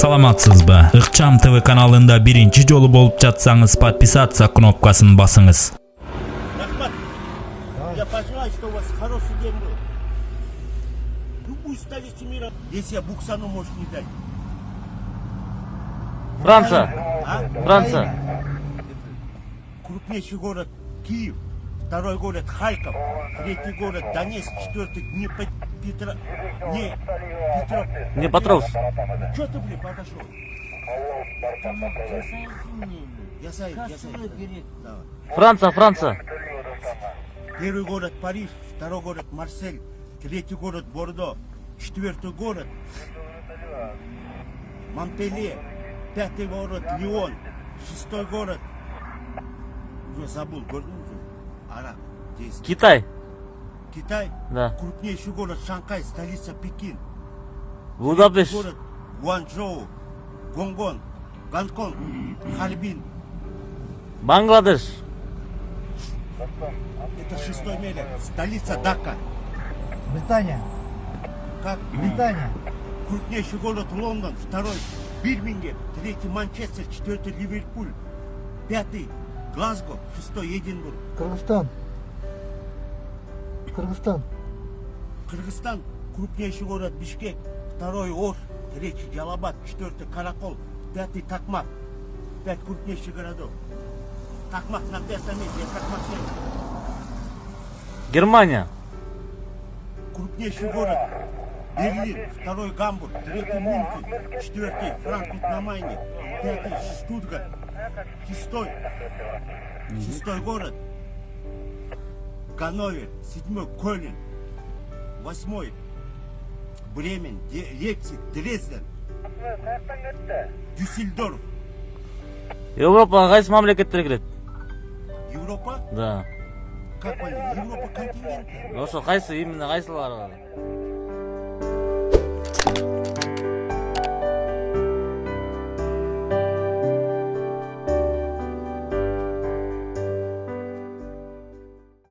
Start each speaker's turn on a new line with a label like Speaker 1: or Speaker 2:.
Speaker 1: Саламатсызбы? Ыкчам ТВ каналында биринчи жолу болуп жатсаңыз, подписаться кнопкасын басыңыз.
Speaker 2: Рахмат. Я понимаю, что у вас хороший день был. Любую столицу мира, если я Буксану может не дать.
Speaker 3: Франция.
Speaker 2: А?
Speaker 3: Франция.
Speaker 2: Крупнейший город Киев, второй город Харьков, третий город Донецк, четвертый
Speaker 3: Днепропетровск.
Speaker 2: Что ты, блин, подошел? Я знаю. Давай.
Speaker 3: Франция.
Speaker 2: Первый город Париж, второй город Марсель, третий город Бордо, четвертый город Монпелье, пятый город Лион, шестой город, уже забыл, город уже, Арак, здесь.
Speaker 3: Китай.
Speaker 2: Китай,
Speaker 3: Да.
Speaker 2: крупнейший город Шанхай, столица Пекин,
Speaker 3: Будапешт.
Speaker 2: город Гуанчжоу, Гонконг, Харбин.
Speaker 3: Бангладеш.
Speaker 2: Это шестой миля, столица Дака.
Speaker 4: Британия.
Speaker 2: Как?
Speaker 4: Британия.
Speaker 2: Крупнейший город Лондон, второй Бирмингем, третий Манчестер, четвертый Ливерпуль, пятый Глазго, шестой Эдинбург. Кыргызстан, крупнейший город Бишкек, второй Ош, третий Джалабад, четвертый Каракол, пятый Такмак. Пять крупнейших городов. Такмак на пятом месте, я Такмак нет.
Speaker 3: Германия.
Speaker 2: Крупнейший город Берлин, второй Гамбург, третий Мюнхен, четвертый Франкфурт на Майне, пятый Штутгарт, шестой город Ганновер, седьмой Кёльн, восьмой Бремен, Лейпциг, Дрезден, Дюссельдорф.
Speaker 3: Европа кайсы мамлекеттер кирет?
Speaker 2: Европа?
Speaker 3: Да.
Speaker 2: Как понять? Европа континент.
Speaker 3: Ошо кайсы именно кайсылары?